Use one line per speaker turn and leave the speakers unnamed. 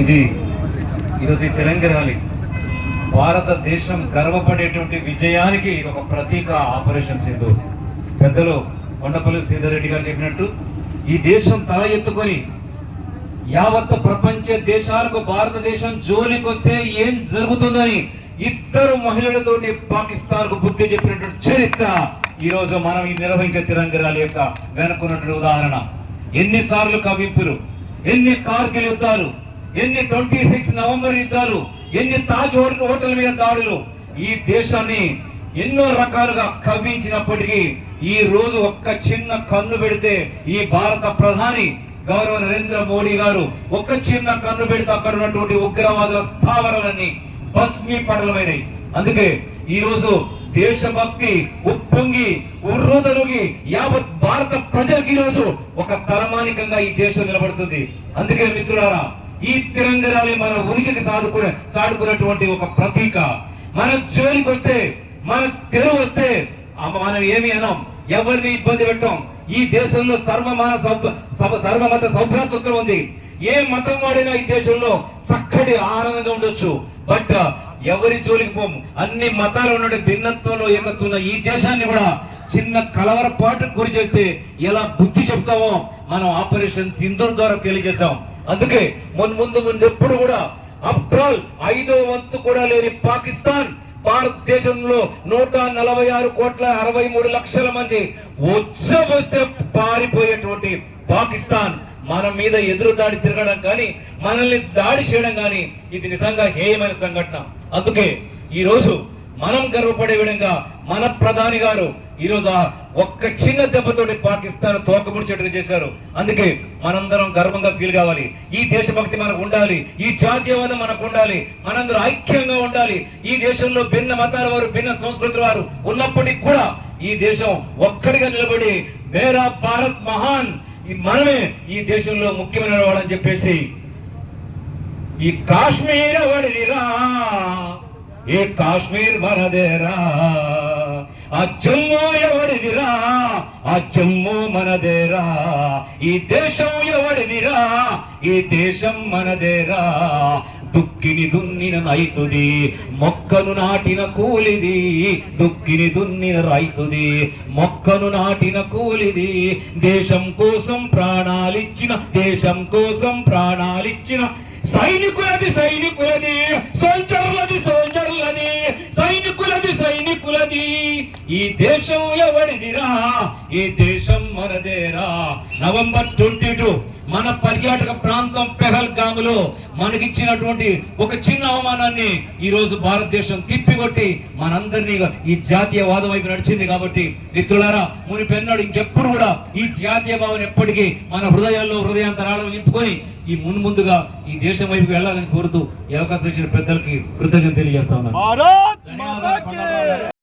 ఇది ఈరోజు ఈ తెలంగాణ ర్యాలీ భారతదేశం గర్వపడేటువంటి విజయానికి ఒక ప్రతీక ఆపరేషన్ సింధూర్. పెద్దలు కొండపల్లి శ్రీధర్ రెడ్డి గారు చెప్పినట్టు ఈ దేశం తల ఎత్తుకొని యావత్ ప్రపంచ దేశాలకు భారతదేశం జోలికి వస్తే ఏం జరుగుతుందని ఇద్దరు మహిళలతోటి పాకిస్తాన్ కు బుద్ధి చెప్పినటువంటి చరిత్ర ఈ రోజు మనం ఈ నిర్వహించే తిరంగ ర్యాలీ యొక్క వెనుకున్నటువంటి ఉదాహరణ. ఎన్నిసార్లు కవింపులు, ఎన్ని కార్గిల్ యుద్ధాలు, ఎన్ని 26 నవంబర్ యుద్ధాలు, ఎన్ని తాజ్ హోటల్ మీద దాడులు, ఈ దేశాన్ని ఎన్నో రకాలుగా కవ్వించినప్పటికీ ఈ రోజు ఒక్క చిన్న కన్ను పెడితే ఈ భారత ప్రధాని గౌరవ నరేంద్ర మోడీ గారు ఒక్క చిన్న కన్ను పెడితే అక్కడ ఉన్నటువంటి ఉగ్రవాదుల స్థావరాలన్నీ భస్మీపటలమైనవి. అందుకే ఈ రోజు దేశభక్తి ఉప్పొంగి ఉర్రూతలుగి యావత్ భారత ప్రజలకు ఈ రోజు ఒక తలమానికంగా ఈ దేశం నిలబడుతుంది. అందుకే మిత్రులారా, ఈ తిరంగ ర్యాలీ మన ఉనికికి సాడుకున్నటువంటి ఒక ప్రతీక. మన జోలికి వస్తే, మన తెరువు వస్తే మనం ఏమి అనం, ఎవరిని ఇబ్బంది పెట్టాం. ఈ దేశంలో సర్వమత సౌభ్రాతృత్వం ఉంది. ఏ మతం వాడినా ఈ దేశంలో చక్కటి ఆనందంగా ఉండొచ్చు. బట్ ఎవరి జోలికి పోము. అన్ని మతాలు ఉన్న భిన్నత్వంలో ఏకత్వంలో ఈ దేశాన్ని కూడా చిన్న కలవరపాటుకు గురి చేస్తే ఎలా బుద్ధి చెప్తామో మనం ఆపరేషన్ సింధూర్ ద్వారా తెలియజేశాం. అందుకే ముందు ఎప్పుడు కూడా ఆఫ్టర్ ఆల్ 5వ వంతు కూడా లేని పాకిస్తాన్ భారతదేశంలో 146,63,00,000 మంది వస్తే పారిపోయేటువంటి పాకిస్తాన్ మన మీద ఎదురు దాడి తిరగడం కానీ, మనల్ని దాడి చేయడం కానీ ఇది నిజంగా హేయమైన సంఘటన. అందుకే ఈ రోజు మనం గర్వపడే విధంగా మన ప్రధాని గారు ఈ రోజు ఒక్క చిన్న దెబ్బతోటి పాకిస్తాన్ తోకముడిచేట్టుగా చేశారు. అందుకే మనందరం గర్వంగా ఫీల్ కావాలి. ఈ దేశభక్తి మనకు ఉండాలి, ఈ జాతీయవాదం మనకు ఉండాలి, మనందరూ ఐక్యంగా ఉండాలి. ఈ దేశంలో భిన్న మతాల వారు, భిన్న సంస్కృతుల వారు ఉన్నప్పటికీ కూడా ఈ దేశం ఒక్కడిగా నిలబడి మేరా భారత్ మహాన్, మనమే ఈ దేశంలో ముఖ్యమైన వాళ్ళని చెప్పేసి ఈ కాశ్మీర్ ఎవడిదిరా, ఏ కాశ్మీర్ మనదేరా, ఆ జమ్మూ ఎవడిదిరా, ఆ జమ్మూ మనదేరా, ఈ దేశం ఎవడిదిరా, ఈ దేశం మనదేరా. దుక్కిని దున్నిన రైతుది, మొక్కను నాటిన కూలిది, దుక్కిని దున్నిన రైతుది, మొక్కను నాటిన కూలిది. దేశం కోసం ప్రాణాలిచ్చిన, దేశం కోసం ప్రాణాలిచ్చిన సైనికులది సైనికులది, సోల్జర్లది సోల్జర్లది, సైనికులది సైనికులది. ఈ దేశం ఎవడిదిరా, ఈ దేశం మనదేరా. నవంబర్ 22 మన పర్యాటక ప్రాంతం పెహల్గాములో మనకిచ్చినటువంటి ఒక చిన్న అవమానాన్ని ఈ రోజు భారతదేశం తిప్పికొట్టి మనందరినీ ఈ జాతీయవాదం వైపు నడిచింది. కాబట్టి మిత్రులారా, మునిపెన్నాడు ఇంకెప్పుడు కూడా ఈ జాతీయ భావన ఎప్పటికీ మన హృదయాల్లో హృదయాంతరాలను నింపుకొని ఈ ముందుగా ఈ దేశం వైపు వెళ్ళాలని కోరుతూ ఈ అవకాశం ఇచ్చిన పెద్దలకి కృతజ్ఞతలు తెలియజేస్తా ఉన్నాను.